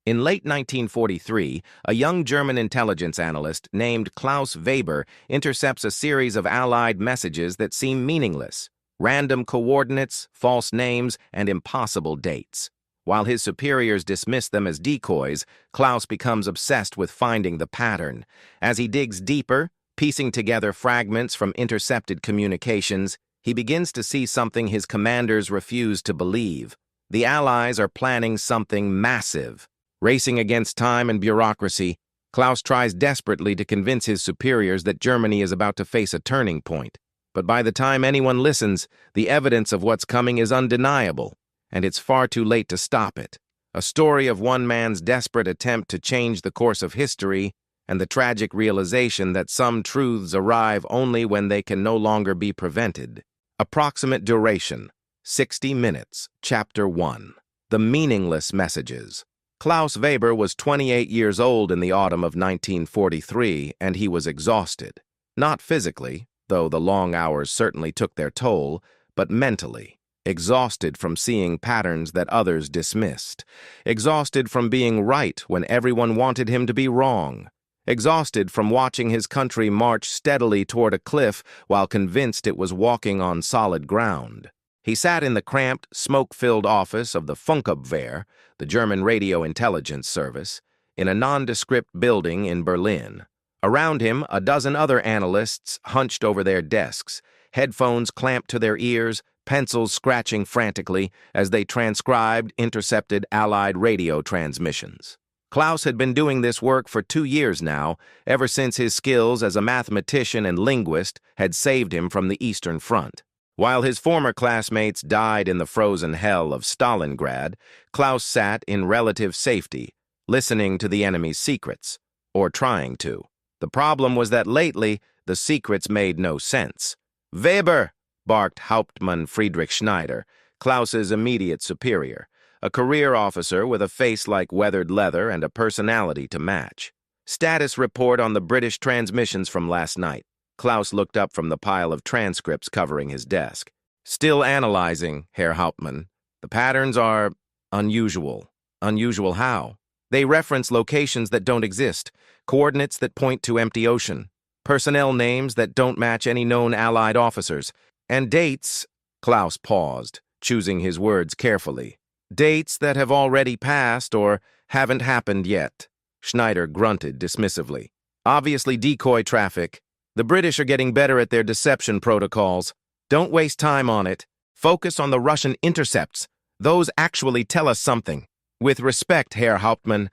In late 1943, a young German intelligence analyst named Klaus Weber intercepts a series of Allied messages that seem meaningless: random coordinates, false names, and impossible dates. While his superiors dismiss them as decoys, Klaus becomes obsessed with finding the pattern. As he digs deeper, piecing together fragments from intercepted communications, he begins to see something his commanders refuse to believe. The Allies are planning something massive. Racing against time and bureaucracy, Klaus tries desperately to convince his superiors that Germany is about to face a turning point. But by the time anyone listens, the evidence of what's coming is undeniable, and it's far too late to stop it. A story of one man's desperate attempt to change the course of history and the tragic realization that some truths arrive only when they can no longer be prevented. Approximate duration: 60 minutes. Chapter 1. The Meaningless Messages. Klaus Weber was 28 years old in the autumn of 1943, and he was exhausted. Not physically, though the long hours certainly took their toll, but mentally. Exhausted from seeing patterns that others dismissed. Exhausted from being right when everyone wanted him to be wrong. Exhausted from watching his country march steadily toward a cliff while convinced it was walking on solid ground. He sat in the cramped, smoke-filled office of the Funkabwehr, the German radio intelligence service, in a nondescript building in Berlin. Around him, a dozen other analysts hunched over their desks, headphones clamped to their ears, pencils scratching frantically as they transcribed intercepted Allied radio transmissions. Klaus had been doing this work for 2 years now, ever since his skills as a mathematician and linguist had saved him from the Eastern Front. While his former classmates died in the frozen hell of Stalingrad, Klaus sat in relative safety, listening to the enemy's secrets, or trying to. The problem was that lately, the secrets made no sense. "Weber!" barked Hauptmann Friedrich Schneider, Klaus's immediate superior, a career officer with a face like weathered leather and a personality to match. "Status report on the British transmissions from last night." Klaus looked up from the pile of transcripts covering his desk. "Still analyzing, Herr Hauptmann. The patterns are unusual." "Unusual how?" "They reference locations that don't exist, coordinates that point to empty ocean, personnel names that don't match any known Allied officers, and dates—" Klaus paused, choosing his words carefully. "Dates that have already passed or haven't happened yet." Schneider grunted dismissively. "Obviously decoy traffic. The British are getting better at their deception protocols. Don't waste time on it. Focus on the Russian intercepts. Those actually tell us something. With respect, Herr Hauptmann,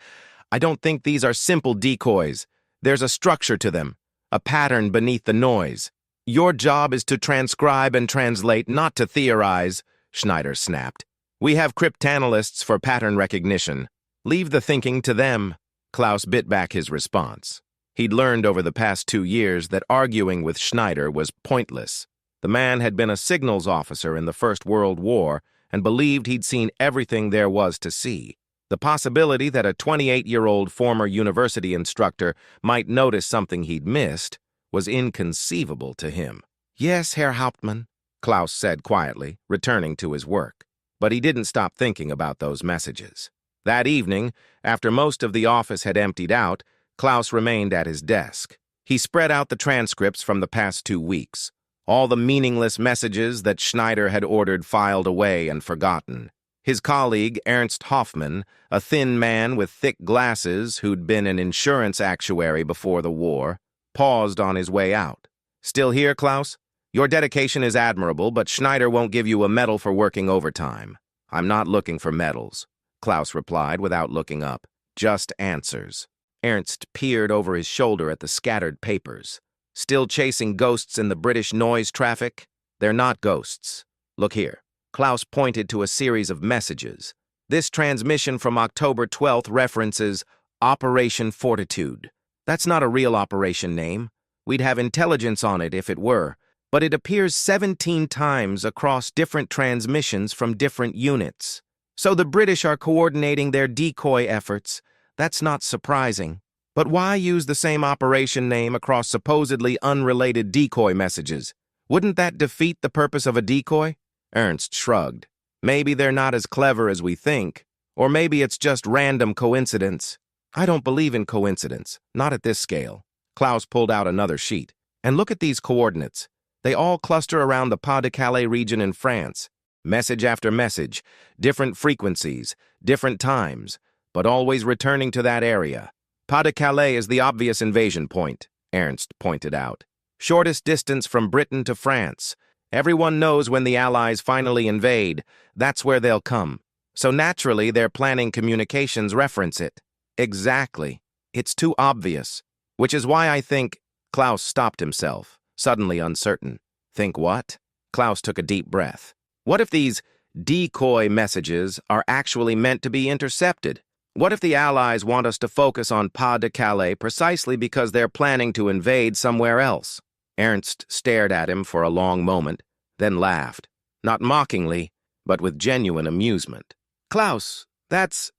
I don't think these are simple decoys. There's a structure to them, a pattern beneath the noise. Your job is to transcribe and translate, not to theorize," Schneider snapped. "We have cryptanalysts for pattern recognition. Leave the thinking to them." Klaus bit back his response. He'd learned over the past 2 years that arguing with Schneider was pointless. The man had been a signals officer in the First World War and believed he'd seen everything there was to see. The possibility that a 28-year-old former university instructor might notice something he'd missed was inconceivable to him. "Yes, Herr Hauptmann," Klaus said quietly, returning to his work. But he didn't stop thinking about those messages. That evening, after most of the office had emptied out, Klaus remained at his desk. He spread out the transcripts from the past 2 weeks, all the meaningless messages that Schneider had ordered filed away and forgotten. His colleague, Ernst Hoffmann, a thin man with thick glasses who'd been an insurance actuary before the war, paused on his way out. "Still here, Klaus? Your dedication is admirable, but Schneider won't give you a medal for working overtime." "I'm not looking for medals," Klaus replied without looking up. "Just answers." Ernst peered over his shoulder at the scattered papers. "Still chasing ghosts in the British noise traffic?" "They're not ghosts. Look here." Klaus pointed to a series of messages. "This transmission from October 12th references Operation Fortitude. That's not a real operation name. We'd have intelligence on it if it were, but it appears 17 times across different transmissions from different units. So the British are coordinating their decoy efforts. That's not surprising. But why use the same operation name across supposedly unrelated decoy messages? Wouldn't that defeat the purpose of a decoy?" Ernst shrugged. "Maybe they're not as clever as we think, Or maybe it's just random coincidence. I don't believe in coincidence, not at this scale. Klaus pulled out another sheet. And look at these coordinates. They all cluster around the Pas-de-Calais region in France. Message after message, different frequencies, different times, but always returning to that area. Pas-de-Calais is the obvious invasion point, Ernst pointed out. Shortest distance from Britain to France. Everyone knows when the Allies finally invade, that's where they'll come. So naturally, their planning communications reference it. Exactly. It's too obvious. Which is why I think... Klaus stopped himself, suddenly uncertain. Think what? Klaus took a deep breath. What if these decoy messages are actually meant to be intercepted? What if the Allies want us to focus on Pas-de-Calais precisely because they're planning to invade somewhere else? Ernst stared at him for a long moment, then laughed. Not mockingly, but with genuine amusement. Klaus, that's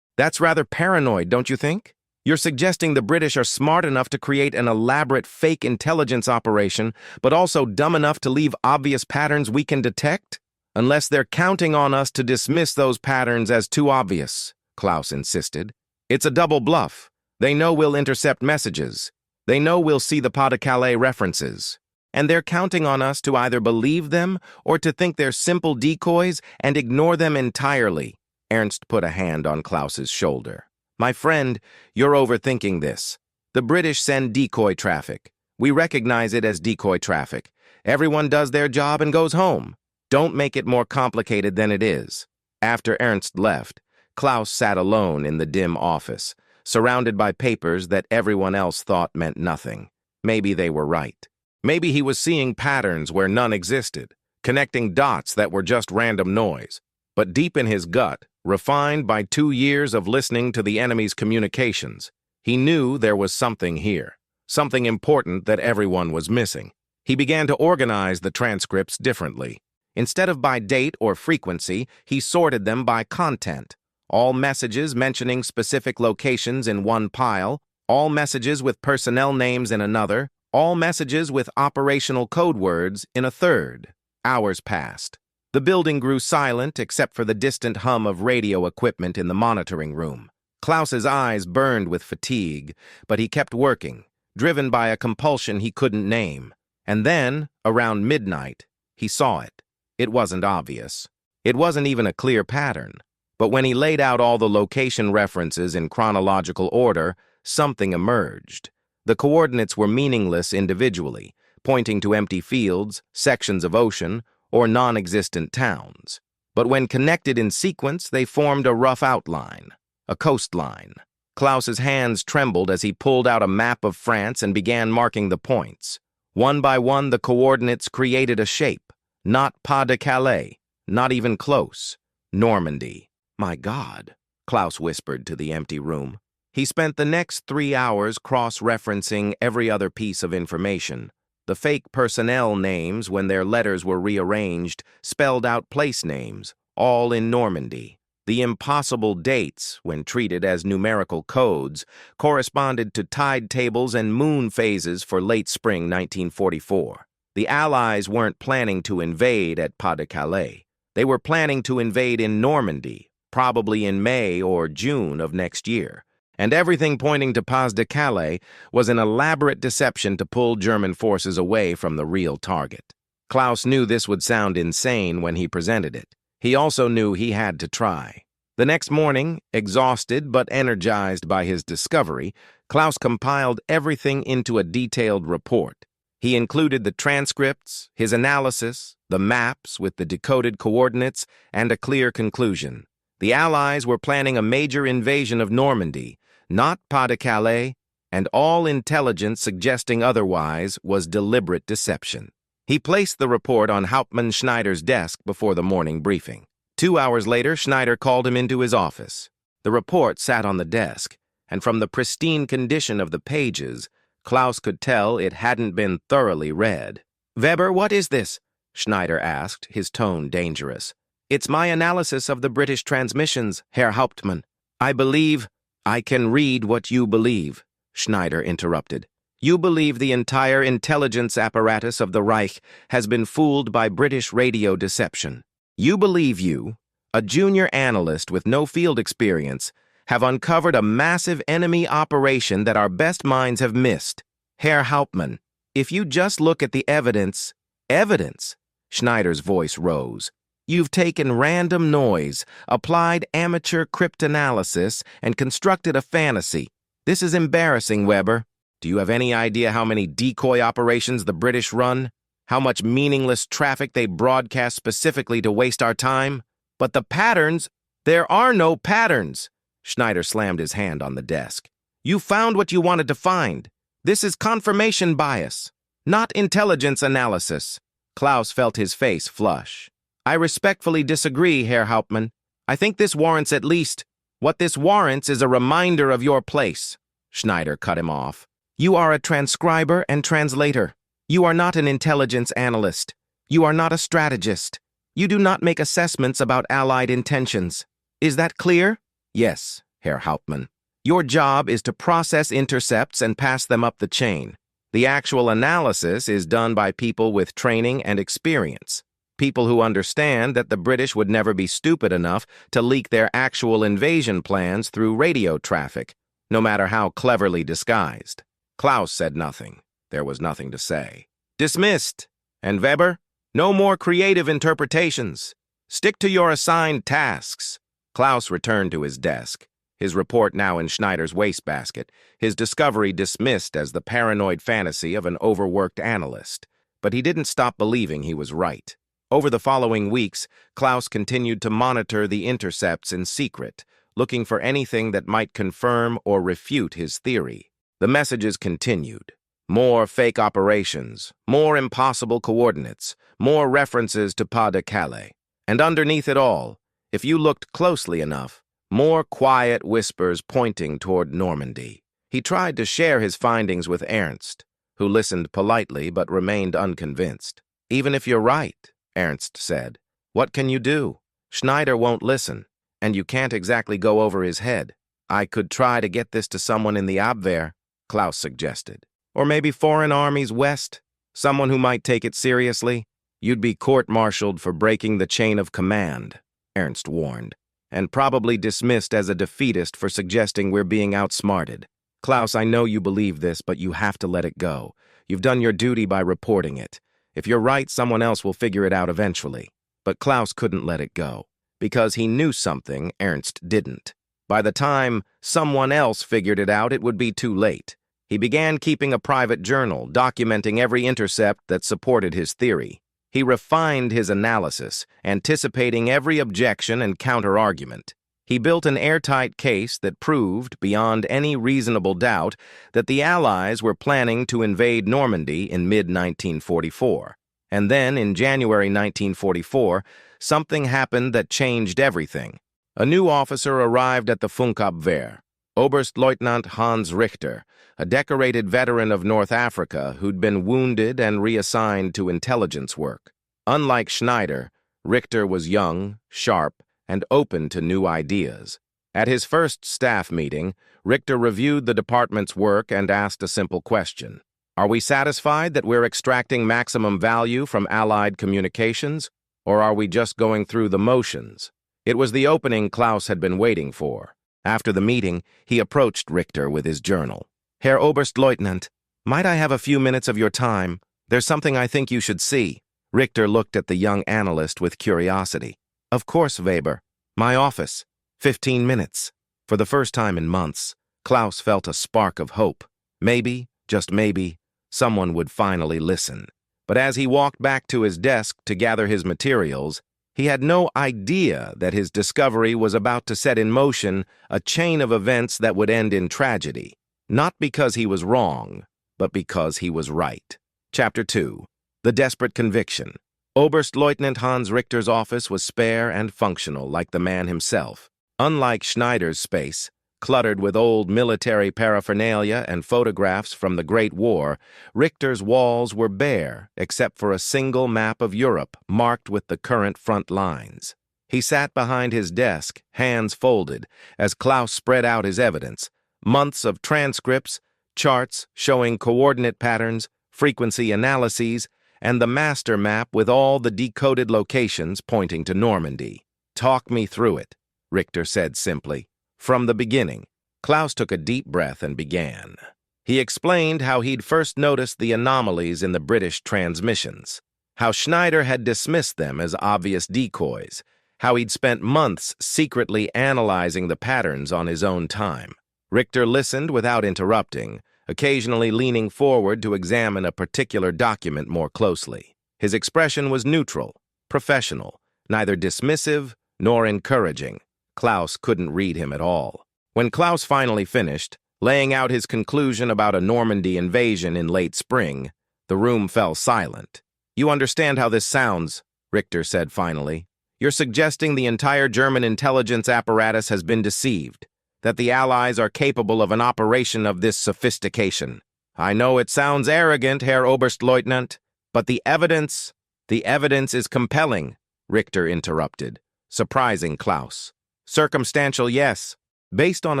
rather paranoid, don't you think? You're suggesting the British are smart enough to create an elaborate fake intelligence operation, but also dumb enough to leave obvious patterns we can detect? Unless they're counting on us to dismiss those patterns as too obvious, Klaus insisted. It's a double bluff. They know we'll intercept messages. They know we'll see the Pas-de-Calais references. And they're counting on us to either believe them or to think they're simple decoys and ignore them entirely. Ernst put a hand on Klaus's shoulder. My friend, you're overthinking this. The British send decoy traffic. We recognize it as decoy traffic. Everyone does their job and goes home. Don't make it more complicated than it is. After Ernst left, Klaus sat alone in the dim office, surrounded by papers that everyone else thought meant nothing. Maybe they were right. Maybe he was seeing patterns where none existed, connecting dots that were just random noise. But deep in his gut, refined by 2 years of listening to the enemy's communications, he knew there was something here, something important that everyone was missing. He began to organize the transcripts differently. Instead of by date or frequency, he sorted them by content. All messages mentioning specific locations in one pile, all messages with personnel names in another, all messages with operational code words in a third. Hours passed. The building grew silent except for the distant hum of radio equipment in the monitoring room. Klaus's eyes burned with fatigue, but he kept working, driven by a compulsion he couldn't name. And then, around midnight, he saw it. It wasn't obvious. It wasn't even a clear pattern. But when he laid out all the location references in chronological order, something emerged. The coordinates were meaningless individually, pointing to empty fields, sections of ocean, or non-existent towns. But when connected in sequence, they formed a rough outline, a coastline. Klaus's hands trembled as he pulled out a map of France and began marking the points. One by one, the coordinates created a shape. Not Pas-de-Calais, not even close. Normandy. My God, Klaus whispered to the empty room. He spent the next 3 hours cross-referencing every other piece of information. The fake personnel names, when their letters were rearranged, spelled out place names, all in Normandy. The impossible dates, when treated as numerical codes, corresponded to tide tables and moon phases for late spring 1944. The Allies weren't planning to invade at Pas-de-Calais. They were planning to invade in Normandy, probably in May or June of next year. And everything pointing to Pas-de-Calais was an elaborate deception to pull German forces away from the real target. Klaus knew this would sound insane when he presented it. He also knew he had to try. The next morning, exhausted but energized by his discovery, Klaus compiled everything into a detailed report. He included the transcripts, his analysis, the maps with the decoded coordinates, and a clear conclusion. The Allies were planning a major invasion of Normandy, not Pas-de-Calais, and all intelligence suggesting otherwise was deliberate deception. He placed the report on Hauptmann Schneider's desk before the morning briefing. 2 hours later, Schneider called him into his office. The report sat on the desk, and from the pristine condition of the pages, Klaus could tell it hadn't been thoroughly read. "Weber, what is this?" Schneider asked, his tone dangerous. "It's my analysis of the British transmissions, Herr Hauptmann. I believe I can read what you believe," Schneider interrupted. "You believe the entire intelligence apparatus of the Reich has been fooled by British radio deception. You believe you, a junior analyst with no field experience, have uncovered a massive enemy operation that our best minds have missed. Herr Hauptmann, if you just look at the evidence... Evidence? Schneider's voice rose. You've taken random noise, applied amateur cryptanalysis, and constructed a fantasy. This is embarrassing, Weber. Do you have any idea how many decoy operations the British run? How much meaningless traffic they broadcast specifically to waste our time? But the patterns... There are no patterns! Schneider slammed his hand on the desk. You found what you wanted to find. This is confirmation bias, not intelligence analysis. Klaus felt his face flush. I respectfully disagree, Herr Hauptmann. I think this warrants at least... What this warrants is a reminder of your place. Schneider cut him off. You are a transcriber and translator. You are not an intelligence analyst. You are not a strategist. You do not make assessments about Allied intentions. Is that clear? Yes, Herr Hauptmann. Your job is to process intercepts and pass them up the chain. The actual analysis is done by people with training and experience. People who understand that the British would never be stupid enough to leak their actual invasion plans through radio traffic, no matter how cleverly disguised. Klaus said nothing. There was nothing to say. Dismissed. And Weber, no more creative interpretations. Stick to your assigned tasks. Klaus returned to his desk, his report now in Schneider's wastebasket, his discovery dismissed as the paranoid fantasy of an overworked analyst. But he didn't stop believing he was right. Over the following weeks, Klaus continued to monitor the intercepts in secret, looking for anything that might confirm or refute his theory. The messages continued. More fake operations, more impossible coordinates, more references to Pas de Calais. And underneath it all, if you looked closely enough, more quiet whispers pointing toward Normandy. He tried to share his findings with Ernst, who listened politely but remained unconvinced. Even if you're right, Ernst said, what can you do? Schneider won't listen, and you can't exactly go over his head. I could try to get this to someone in the Abwehr, Klaus suggested. Or maybe foreign armies west, someone who might take it seriously. You'd be court-martialed for breaking the chain of command, Ernst warned, and probably dismissed as a defeatist for suggesting we're being outsmarted. Klaus, I know you believe this, but you have to let it go. You've done your duty by reporting it. If you're right, someone else will figure it out eventually. But Klaus couldn't let it go, because he knew something Ernst didn't. By the time someone else figured it out, it would be too late. He began keeping a private journal, documenting every intercept that supported his theory. He refined his analysis, anticipating every objection and counter-argument. He built an airtight case that proved, beyond any reasonable doubt, that the Allies were planning to invade Normandy in mid-1944. And then, in January 1944, something happened that changed everything. A new officer arrived at the Funkabwehr, Oberstleutnant Hans Richter, a decorated veteran of North Africa who'd been wounded and reassigned to intelligence work. Unlike Schneider, Richter was young, sharp, and open to new ideas. At his first staff meeting, Richter reviewed the department's work and asked a simple question. Are we satisfied that we're extracting maximum value from Allied communications, or are we just going through the motions? It was the opening Klaus had been waiting for. After the meeting, he approached Richter with his journal. Herr Oberstleutnant, might I have a few minutes of your time? There's something I think you should see. Richter looked at the young analyst with curiosity. Of course, Weber. My office. 15 minutes. For the first time in months, Klaus felt a spark of hope. Maybe, just maybe, someone would finally listen. But as he walked back to his desk to gather his materials, he had no idea that his discovery was about to set in motion a chain of events that would end in tragedy. Not because he was wrong, but because he was right. Chapter 2. The Desperate Conviction. Oberstleutnant Hans Richter's office was spare and functional, like the man himself. Unlike Schneider's space, cluttered with old military paraphernalia and photographs from the Great War, Richter's walls were bare, except for a single map of Europe marked with the current front lines. He sat behind his desk, hands folded, as Klaus spread out his evidence. Months of transcripts, charts showing coordinate patterns, frequency analyses, and the master map with all the decoded locations pointing to Normandy. Talk me through it, Richter said simply. From the beginning. Klaus took a deep breath and began. He explained how he'd first noticed the anomalies in the British transmissions, how Schneider had dismissed them as obvious decoys, how he'd spent months secretly analyzing the patterns on his own time. Richter listened without interrupting, occasionally leaning forward to examine a particular document more closely. His expression was neutral, professional, neither dismissive nor encouraging. Klaus couldn't read him at all. When Klaus finally finished, laying out his conclusion about a Normandy invasion in late spring, the room fell silent. You understand how this sounds, Richter said finally. You're suggesting the entire German intelligence apparatus has been deceived, that the Allies are capable of an operation of this sophistication. I know it sounds arrogant, Herr Oberstleutnant, but the evidence is compelling, Richter interrupted, surprising Klaus. Circumstantial, yes. Based on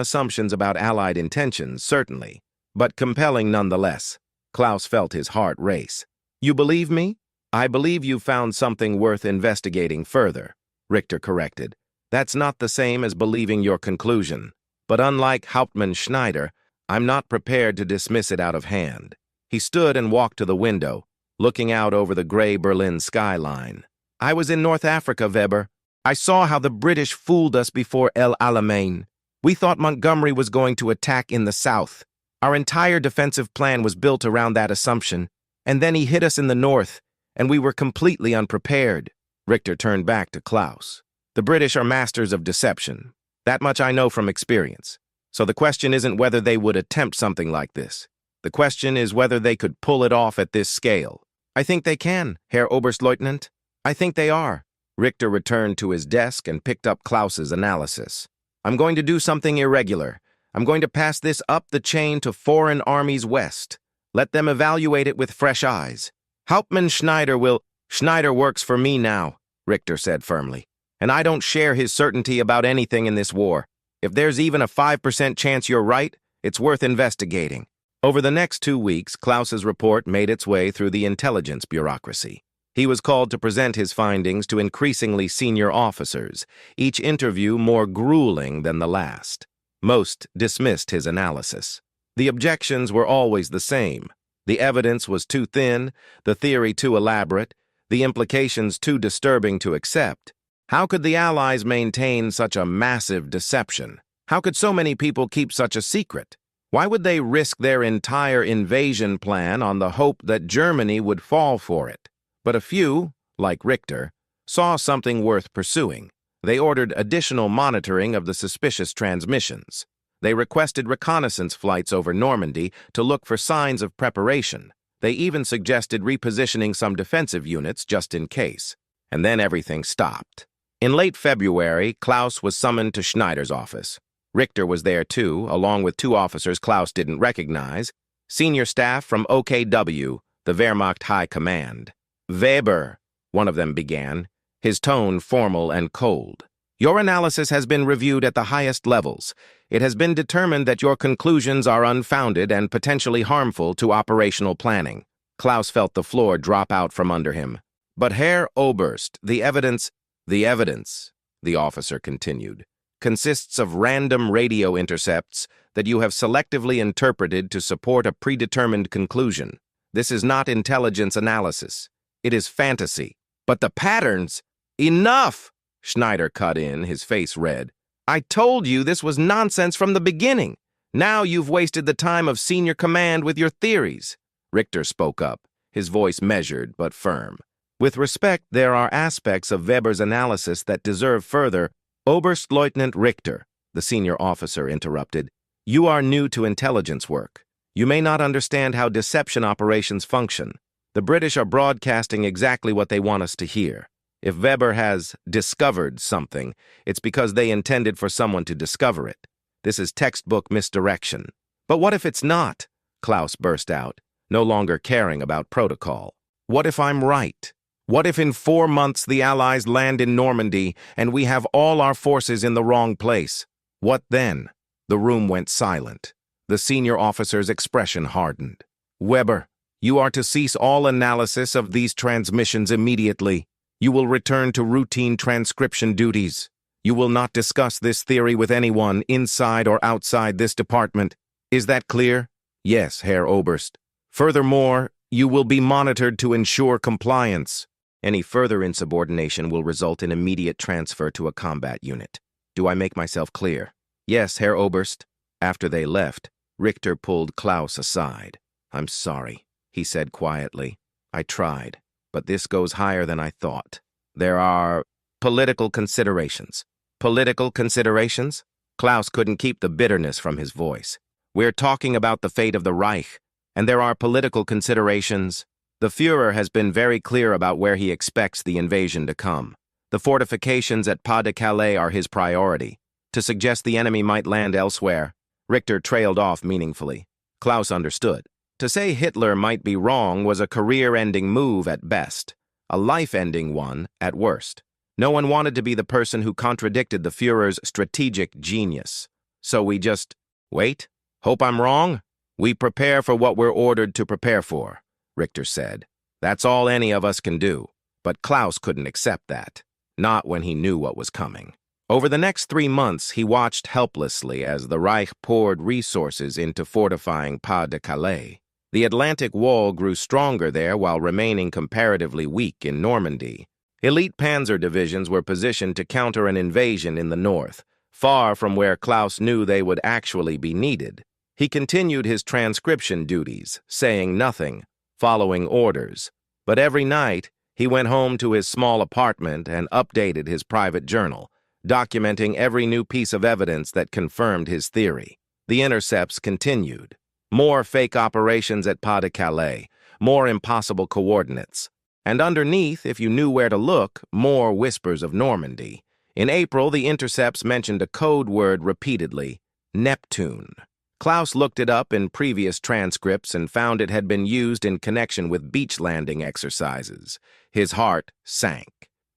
assumptions about Allied intentions, certainly, but compelling nonetheless. Klaus felt his heart race. You believe me? I believe you found something worth investigating further, Richter corrected. That's not the same as believing your conclusion. But unlike Hauptmann Schneider, I'm not prepared to dismiss it out of hand. He stood and walked to the window, looking out over the gray Berlin skyline. I was in North Africa, Weber. I saw how the British fooled us before El Alamein. We thought Montgomery was going to attack in the south. Our entire defensive plan was built around that assumption, and then he hit us in the north, and we were completely unprepared. Richter turned back to Klaus. The British are masters of deception. That much I know from experience. So the question isn't whether they would attempt something like this. The question is whether they could pull it off at this scale. I think they can, Herr Oberstleutnant. I think they are. Richter returned to his desk and picked up Klaus's analysis. I'm going to do something irregular. I'm going to pass this up the chain to foreign armies west. Let them evaluate it with fresh eyes. Hauptmann Schneider will... Schneider works for me now, Richter said firmly. And I don't share his certainty about anything in this war. If there's even a 5% chance you're right, it's worth investigating. Over the next 2 weeks, Klaus's report made its way through the intelligence bureaucracy. He was called to present his findings to increasingly senior officers, each interview more grueling than the last. Most dismissed his analysis. The objections were always the same. The evidence was too thin, the theory too elaborate, the implications too disturbing to accept. How could the Allies maintain such a massive deception? How could so many people keep such a secret? Why would they risk their entire invasion plan on the hope that Germany would fall for it? But a few, like Richter, saw something worth pursuing. They ordered additional monitoring of the suspicious transmissions. They requested reconnaissance flights over Normandy to look for signs of preparation. They even suggested repositioning some defensive units just in case. And then everything stopped. In late February, Klaus was summoned to Schneider's office. Richter was there too, along with 2 officers Klaus didn't recognize, senior staff from OKW, the Wehrmacht High Command. Weber, one of them began, his tone formal and cold. Your analysis has been reviewed at the highest levels. It has been determined that your conclusions are unfounded and potentially harmful to operational planning. Klaus felt the floor drop out from under him. But Herr Oberst, the evidence, the officer continued, consists of random radio intercepts that you have selectively interpreted to support a predetermined conclusion. This is not intelligence analysis. It is fantasy. But the patterns... Enough! Schneider cut in, his face red. I told you this was nonsense from the beginning. Now you've wasted the time of senior command with your theories. Richter spoke up, his voice measured but firm. With respect, there are aspects of Weber's analysis that deserve further. Oberstleutnant Richter, the senior officer interrupted. You are new to intelligence work. You may not understand how deception operations function. The British are broadcasting exactly what they want us to hear. If Weber has discovered something, it's because they intended for someone to discover it. This is textbook misdirection. But what if it's not? Klaus burst out, no longer caring about protocol. What if I'm right? What if in 4 months the Allies land in Normandy and we have all our forces in the wrong place? What then? The room went silent. The senior officer's expression hardened. Weber, you are to cease all analysis of these transmissions immediately. You will return to routine transcription duties. You will not discuss this theory with anyone inside or outside this department. Is that clear? Yes, Herr Oberst. Furthermore, you will be monitored to ensure compliance. Any further insubordination will result in immediate transfer to a combat unit. Do I make myself clear? Yes, Herr Oberst. After they left, Richter pulled Klaus aside. I'm sorry, he said quietly. I tried, but this goes higher than I thought. There are political considerations. Political considerations? Klaus couldn't keep the bitterness from his voice. We're talking about the fate of the Reich, and there are political considerations. The Führer has been very clear about where he expects the invasion to come. The fortifications at Pas-de-Calais are his priority. To suggest the enemy might land elsewhere, Richter trailed off meaningfully. Klaus understood. To say Hitler might be wrong was a career-ending move at best, a life-ending one at worst. No one wanted to be the person who contradicted the Führer's strategic genius. So we just wait, hope I'm wrong? We prepare for what we're ordered to prepare for, Richter said. That's all any of us can do. But Klaus couldn't accept that, not when he knew what was coming. Over the next 3 months, he watched helplessly as the Reich poured resources into fortifying Pas-de-Calais. The Atlantic Wall grew stronger there while remaining comparatively weak in Normandy. Elite panzer divisions were positioned to counter an invasion in the north, far from where Klaus knew they would actually be needed. He continued his transcription duties, saying nothing, following orders. But every night, he went home to his small apartment and updated his private journal, documenting every new piece of evidence that confirmed his theory. The intercepts continued. More fake operations at Pas-de-Calais, more impossible coordinates. And underneath, if you knew where to look, more whispers of Normandy. In April, the intercepts mentioned a code word repeatedly, Neptune. Klaus looked it up in previous transcripts and found it had been used in connection with beach landing exercises. His heart sank.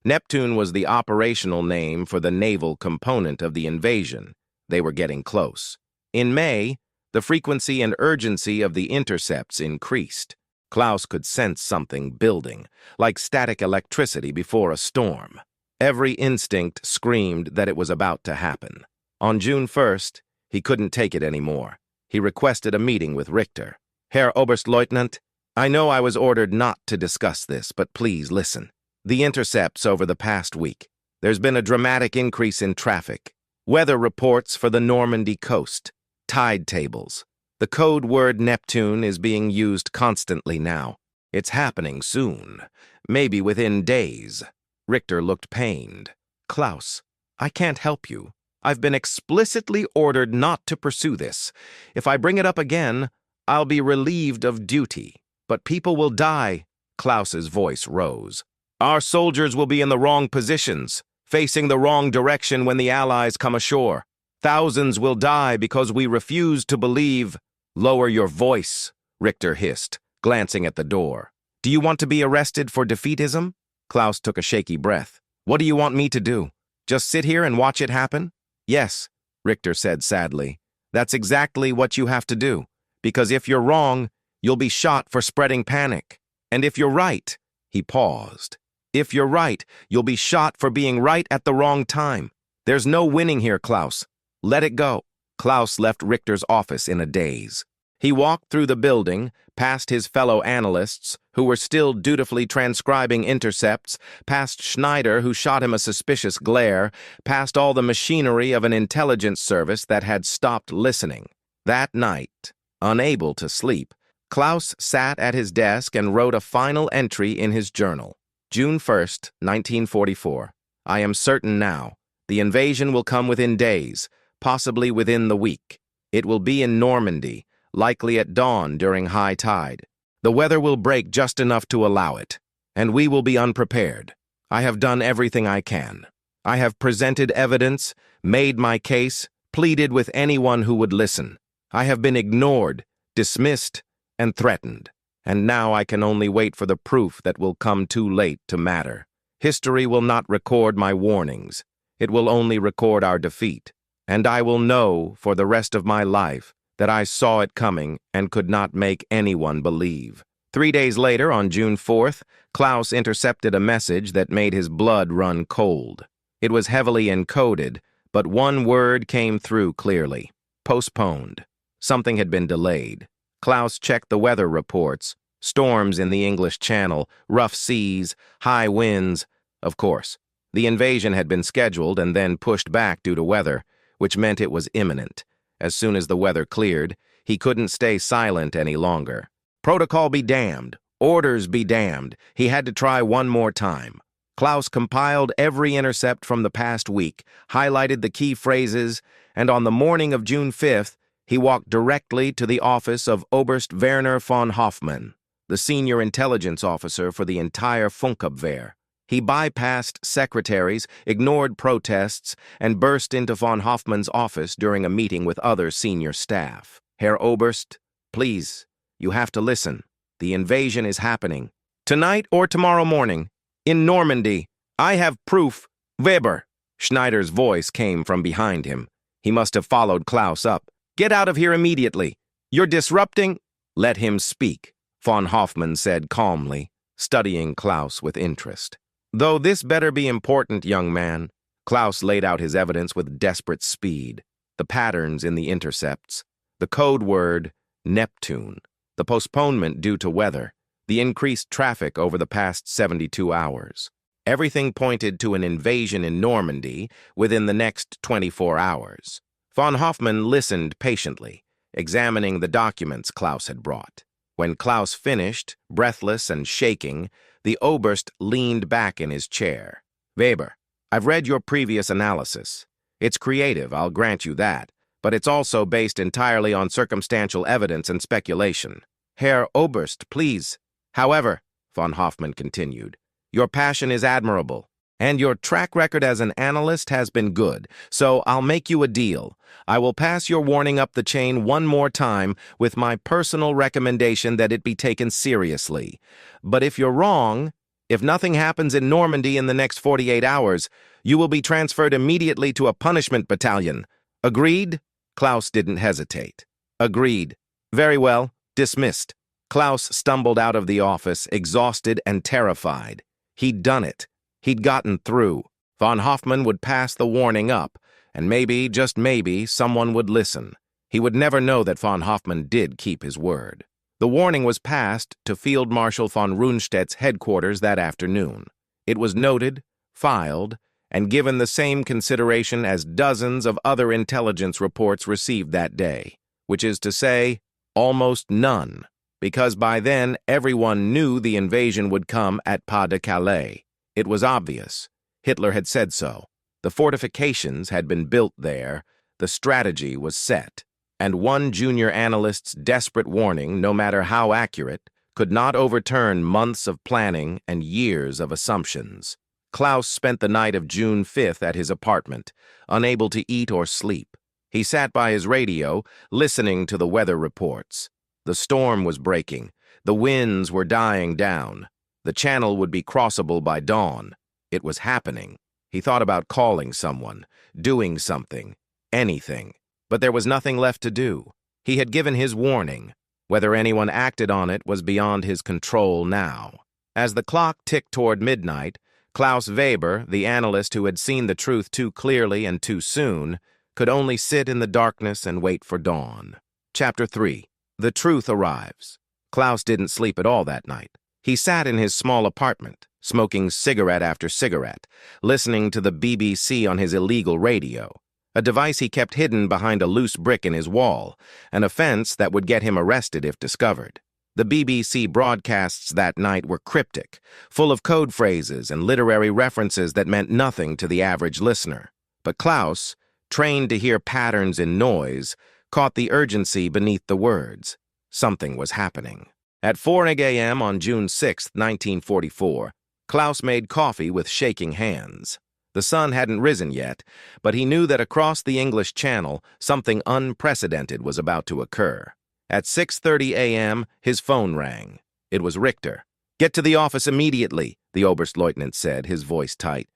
Neptune was the operational name for the naval component of the invasion. They were getting close. In May, the frequency and urgency of the intercepts increased. Klaus could sense something building, like static electricity before a storm. Every instinct screamed that it was about to happen. On June 1st, he couldn't take it anymore. He requested a meeting with Richter. Herr Oberstleutnant, I know I was ordered not to discuss this, but please listen. The intercepts over the past week. There's been a dramatic increase in traffic. Weather reports for the Normandy coast. Tide tables. The code word Neptune is being used constantly now. It's happening soon. Maybe within days. Richter looked pained. Klaus, I can't help you. I've been explicitly ordered not to pursue this. If I bring it up again, I'll be relieved of duty. But people will die. Klaus's voice rose. Our soldiers will be in the wrong positions, facing the wrong direction when the Allies come ashore. Thousands will die because we refuse to believe. Lower your voice, Richter hissed, glancing at the door. Do you want to be arrested for defeatism? Klaus took a shaky breath. What do you want me to do? Just sit here and watch it happen? Yes, Richter said sadly. That's exactly what you have to do. Because if you're wrong, you'll be shot for spreading panic. And if you're right, he paused. If you're right, you'll be shot for being right at the wrong time. There's no winning here, Klaus. Let it go. Klaus left Richter's office in a daze. He walked through the building, past his fellow analysts, who were still dutifully transcribing intercepts, past Schneider, who shot him a suspicious glare, past all the machinery of an intelligence service that had stopped listening. That night, unable to sleep, Klaus sat at his desk and wrote a final entry in his journal. June 1st, 1944. I am certain now. The invasion will come within days, possibly within the week. It will be in Normandy, likely at dawn during high tide. The weather will break just enough to allow it, and we will be unprepared. I have done everything I can. I have presented evidence, made my case, pleaded with anyone who would listen. I have been ignored, dismissed, and threatened. And now I can only wait for the proof that will come too late to matter. History will not record my warnings. It will only record our defeat. And I will know for the rest of my life that I saw it coming and could not make anyone believe. 3 days later, on June 4th, Klaus intercepted a message that made his blood run cold. It was heavily encoded, but one word came through clearly. Postponed. Something had been delayed. Klaus checked the weather reports. Storms in the English Channel, rough seas, high winds. Of course, the invasion had been scheduled and then pushed back due to weather, which meant it was imminent. As soon as the weather cleared, he couldn't stay silent any longer. Protocol be damned. Orders be damned. He had to try one more time. Klaus compiled every intercept from the past week, highlighted the key phrases, and on the morning of June 5th, he walked directly to the office of Oberst Werner von Hoffmann, the senior intelligence officer for the entire Funkabwehr. He bypassed secretaries, ignored protests, and burst into von Hoffmann's office during a meeting with other senior staff. Herr Oberst, please, you have to listen. The invasion is happening. Tonight or tomorrow morning. In Normandy. I have proof. Weber. Schneider's voice came from behind him. He must have followed Klaus up. Get out of here immediately. You're disrupting. Let him speak, von Hoffmann said calmly, studying Klaus with interest. Though this better be important, young man. Klaus laid out his evidence with desperate speed. The patterns in the intercepts. The code word, Neptune. The postponement due to weather. The increased traffic over the past 72 hours. Everything pointed to an invasion in Normandy within the next 24 hours. Von Hoffmann listened patiently, examining the documents Klaus had brought. When Klaus finished, breathless and shaking, the Oberst leaned back in his chair. Weber, I've read your previous analysis. It's creative, I'll grant you that, but it's also based entirely on circumstantial evidence and speculation. Herr Oberst, please. However, von Hoffmann continued, your passion is admirable, and your track record as an analyst has been good, so I'll make you a deal. I will pass your warning up the chain one more time with my personal recommendation that it be taken seriously. But if you're wrong, if nothing happens in Normandy in the next 48 hours, you will be transferred immediately to a punishment battalion. Agreed? Klaus didn't hesitate. Agreed. Very well. Dismissed. Klaus stumbled out of the office, exhausted and terrified. He'd done it. He'd gotten through. Von Hoffmann would pass the warning up, and maybe, just maybe, someone would listen. He would never know that von Hoffmann did keep his word. The warning was passed to Field Marshal von Rundstedt's headquarters that afternoon. It was noted, filed, and given the same consideration as dozens of other intelligence reports received that day, which is to say, almost none, because by then everyone knew the invasion would come at Pas de Calais. It was obvious. Hitler had said so. The fortifications had been built there. The strategy was set. And one junior analyst's desperate warning, no matter how accurate, could not overturn months of planning and years of assumptions. Klaus spent the night of June 5th at his apartment, unable to eat or sleep. He sat by his radio, listening to the weather reports. The storm was breaking. The winds were dying down. The channel would be crossable by dawn. It was happening. He thought about calling someone, doing something, anything. But there was nothing left to do. He had given his warning. Whether anyone acted on it was beyond his control now. As the clock ticked toward midnight, Klaus Weber, the analyst who had seen the truth too clearly and too soon, could only sit in the darkness and wait for dawn. Chapter 3. The Truth Arrives. Klaus didn't sleep at all that night. He sat in his small apartment, smoking cigarette after cigarette, listening to the BBC on his illegal radio, a device he kept hidden behind a loose brick in his wall, an offense that would get him arrested if discovered. The BBC broadcasts that night were cryptic, full of code phrases and literary references that meant nothing to the average listener. But Klaus, trained to hear patterns in noise, caught the urgency beneath the words. Something was happening. At 4 a.m. on June 6, 1944, Klaus made coffee with shaking hands. The sun hadn't risen yet, but he knew that across the English Channel, something unprecedented was about to occur. At 6:30 a.m., his phone rang. It was Richter. "Get to the office immediately," the Oberstleutnant said, his voice tight.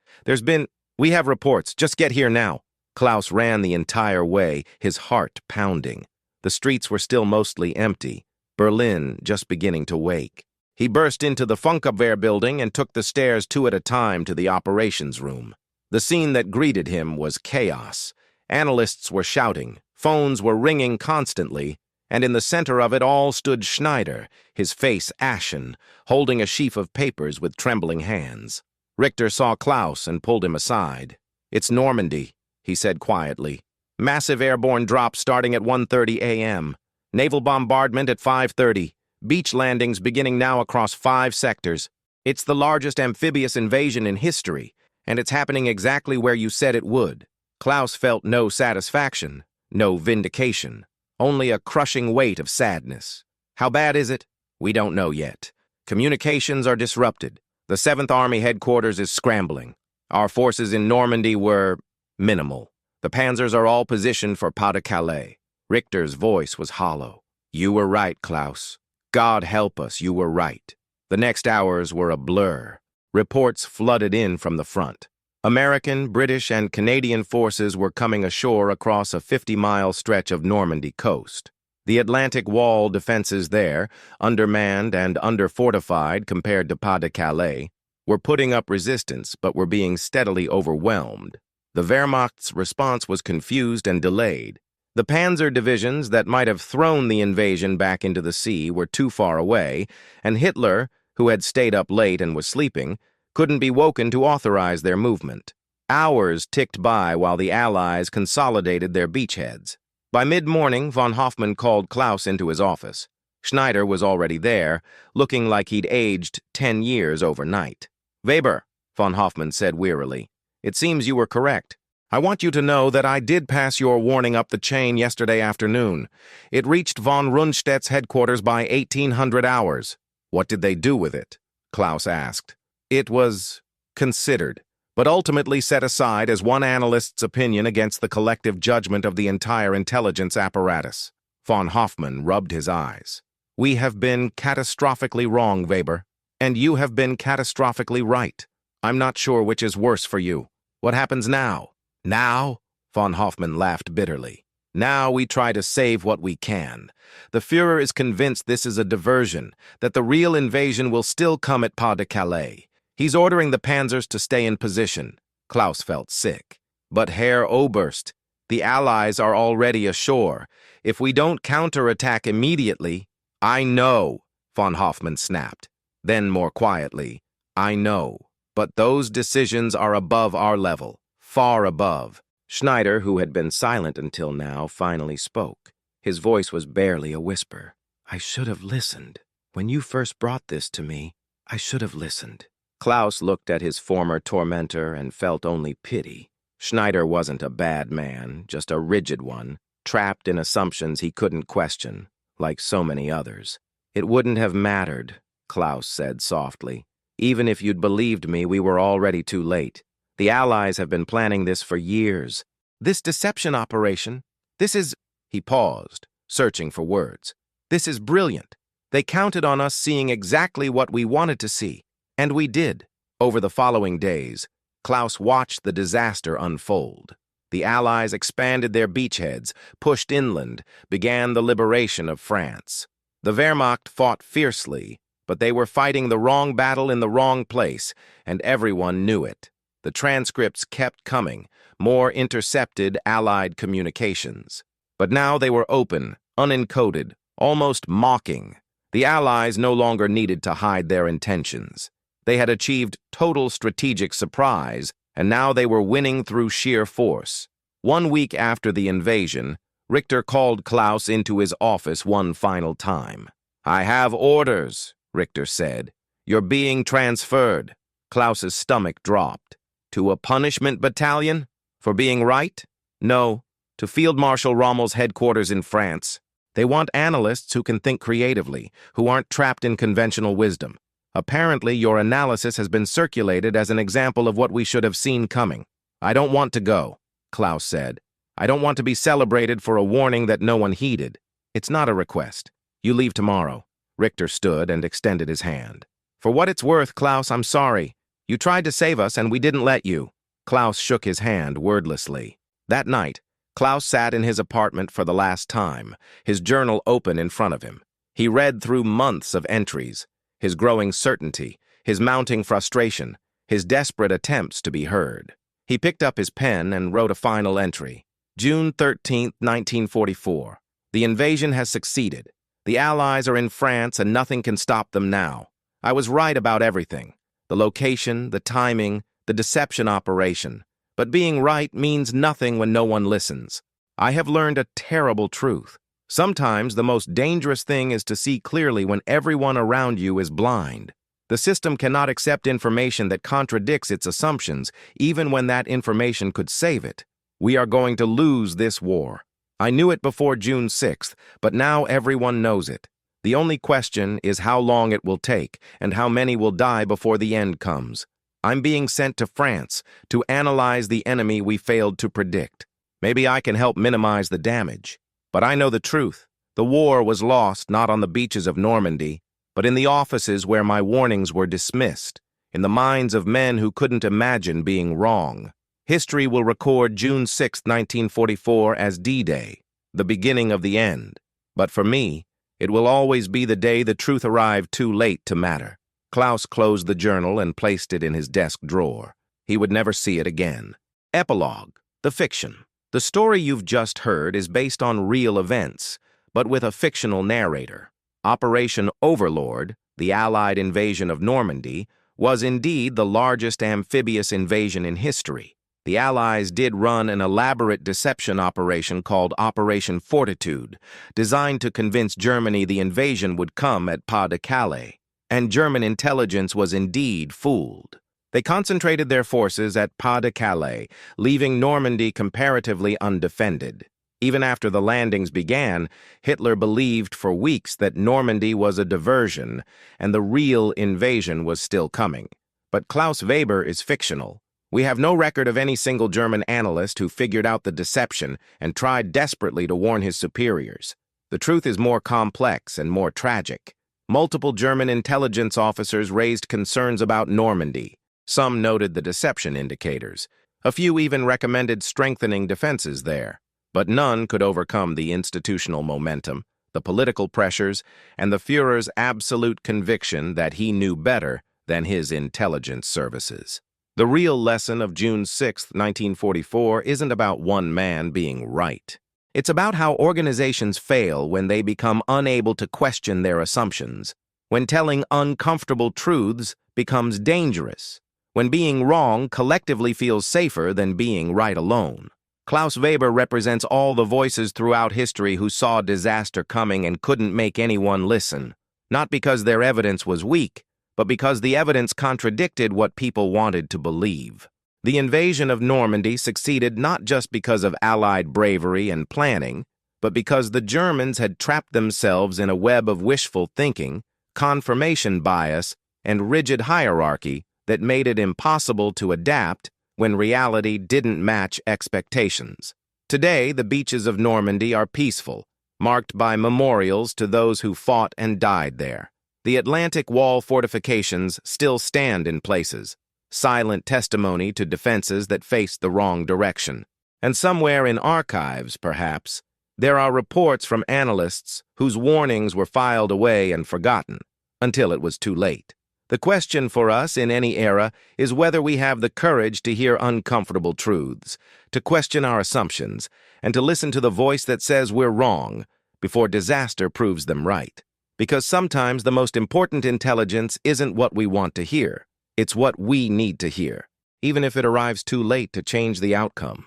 "We have reports. Just get here now." Klaus ran the entire way, his heart pounding. The streets were still mostly empty, Berlin just beginning to wake. He burst into the Funkabwehr building and took the stairs 2 at a time to the operations room. The scene that greeted him was chaos. Analysts were shouting, phones were ringing constantly, and in the center of it all stood Schneider, his face ashen, holding a sheaf of papers with trembling hands. Richter saw Klaus and pulled him aside. "It's Normandy," he said quietly. "Massive airborne drop starting at 1:30 a.m. Naval bombardment at 5:30. Beach landings beginning now across 5 sectors. It's the largest amphibious invasion in history, and it's happening exactly where you said it would." Klaus felt no satisfaction, no vindication, only a crushing weight of sadness. "How bad is it? We don't know yet. Communications are disrupted. The 7th Army headquarters is scrambling. Our forces in Normandy were minimal. The panzers are all positioned for Pas-de-Calais." Richter's voice was hollow. "You were right, Klaus. God help us, you were right." The next hours were a blur. Reports flooded in from the front. American, British, and Canadian forces were coming ashore across a 50-mile stretch of Normandy coast. The Atlantic Wall defenses there, undermanned and underfortified compared to Pas-de-Calais, were putting up resistance but were being steadily overwhelmed. The Wehrmacht's response was confused and delayed. The panzer divisions that might have thrown the invasion back into the sea were too far away, and Hitler, who had stayed up late and was sleeping, couldn't be woken to authorize their movement. Hours ticked by while the Allies consolidated their beachheads. By mid-morning, von Hoffmann called Klaus into his office. Schneider was already there, looking like he'd aged 10 years overnight. "Weber," von Hoffmann said wearily, "it seems you were correct. I want you to know that I did pass your warning up the chain yesterday afternoon. It reached von Rundstedt's headquarters by 1800 hours. "What did they do with it?" Klaus asked. "It was considered, but ultimately set aside as one analyst's opinion against the collective judgment of the entire intelligence apparatus." Von Hoffmann rubbed his eyes. "We have been catastrophically wrong, Weber, and you have been catastrophically right. I'm not sure which is worse for you. What happens now?" "Now?" Von Hoffmann laughed bitterly. "Now we try to save what we can. The Führer is convinced this is a diversion, that the real invasion will still come at Pas-de-Calais. He's ordering the panzers to stay in position." Klaus felt sick. "But Herr Oberst, the Allies are already ashore. If we don't counterattack immediately—" "I know," von Hoffmann snapped. Then more quietly, "I know. But those decisions are above our level. Far above." Schneider, who had been silent until now, finally spoke. His voice was barely a whisper. "I should have listened. When you first brought this to me, I should have listened." Klaus looked at his former tormentor and felt only pity. Schneider wasn't a bad man, just a rigid one, trapped in assumptions he couldn't question, like so many others. "It wouldn't have mattered," Klaus said softly. "Even if you'd believed me, we were already too late. The Allies have been planning this for years. This deception operation, this is—" He paused, searching for words. "This is brilliant. They counted on us seeing exactly what we wanted to see, and we did." Over the following days, Klaus watched the disaster unfold. The Allies expanded their beachheads, pushed inland, began the liberation of France. The Wehrmacht fought fiercely, but they were fighting the wrong battle in the wrong place, and everyone knew it. The transcripts kept coming, more intercepted Allied communications. But now they were open, unencoded, almost mocking. The Allies no longer needed to hide their intentions. They had achieved total strategic surprise, and now they were winning through sheer force. 1 week after the invasion, Richter called Klaus into his office one final time. "I have orders," Richter said. "You're being transferred." Klaus's stomach dropped. "To a punishment battalion? For being right?" "No, to Field Marshal Rommel's headquarters in France. They want analysts who can think creatively, who aren't trapped in conventional wisdom. Apparently, your analysis has been circulated as an example of what we should have seen coming." "I don't want to go," Klaus said. "I don't want to be celebrated for a warning that no one heeded. It's not a request. You leave tomorrow." Richter stood and extended his hand. "For what it's worth, Klaus, I'm sorry. You tried to save us, and we didn't let you." Klaus shook his hand wordlessly. That night, Klaus sat in his apartment for the last time, his journal open in front of him. He read through months of entries. his growing certainty, his mounting frustration, his desperate attempts to be heard. He picked up his pen and wrote a final entry. June 13, 1944. The invasion has succeeded. The Allies are in France and nothing can stop them now. I was right about everything. The location, the timing, the deception operation. But being right means nothing when no one listens. I have learned a terrible truth. Sometimes the most dangerous thing is to see clearly when everyone around you is blind. The system cannot accept information that contradicts its assumptions, even when that information could save it. We are going to lose this war. I knew it before June 6th, but now everyone knows it. The only question is how long it will take and how many will die before the end comes. I'm being sent to France to analyze the enemy we failed to predict. Maybe I can help minimize the damage. But I know the truth. The war was lost not on the beaches of Normandy, but in the offices where my warnings were dismissed, in the minds of men who couldn't imagine being wrong. History will record June 6, 1944 as D-Day, the beginning of the end. But for me, it will always be the day the truth arrived too late to matter. Klaus closed the journal and placed it in his desk drawer. He would never see it again. Epilogue. The fiction. The story you've just heard is based on real events, but with a fictional narrator. Operation Overlord, the Allied invasion of Normandy, was indeed the largest amphibious invasion in history. The Allies did run an elaborate deception operation called Operation Fortitude, designed to convince Germany the invasion would come at Pas de Calais. And German intelligence was indeed fooled. They concentrated their forces at Pas de Calais, leaving Normandy comparatively undefended. Even after the landings began, Hitler believed for weeks that Normandy was a diversion and the real invasion was still coming. But Klaus Weber is fictional. We have no record of any single German analyst who figured out the deception and tried desperately to warn his superiors. The truth is more complex and more tragic. Multiple German intelligence officers raised concerns about Normandy. Some noted the deception indicators. A few even recommended strengthening defenses there. But none could overcome the institutional momentum, the political pressures, and the Führer's absolute conviction that he knew better than his intelligence services. The real lesson of June 6, 1944 isn't about one man being right. It's about how organizations fail when they become unable to question their assumptions, when telling uncomfortable truths becomes dangerous, when being wrong collectively feels safer than being right alone. Klaus Weber represents all the voices throughout history who saw disaster coming and couldn't make anyone listen, not because their evidence was weak, but because the evidence contradicted what people wanted to believe. The invasion of Normandy succeeded not just because of Allied bravery and planning, but because the Germans had trapped themselves in a web of wishful thinking, confirmation bias, and rigid hierarchy that made it impossible to adapt when reality didn't match expectations. Today, the beaches of Normandy are peaceful, marked by memorials to those who fought and died there. The Atlantic Wall fortifications still stand in places, silent testimony to defenses that faced the wrong direction. And somewhere in archives, perhaps, there are reports from analysts whose warnings were filed away and forgotten until it was too late. The question for us in any era is whether we have the courage to hear uncomfortable truths, to question our assumptions, and to listen to the voice that says we're wrong before disaster proves them right. Because sometimes the most important intelligence isn't what we want to hear. It's what we need to hear, even if it arrives too late to change the outcome.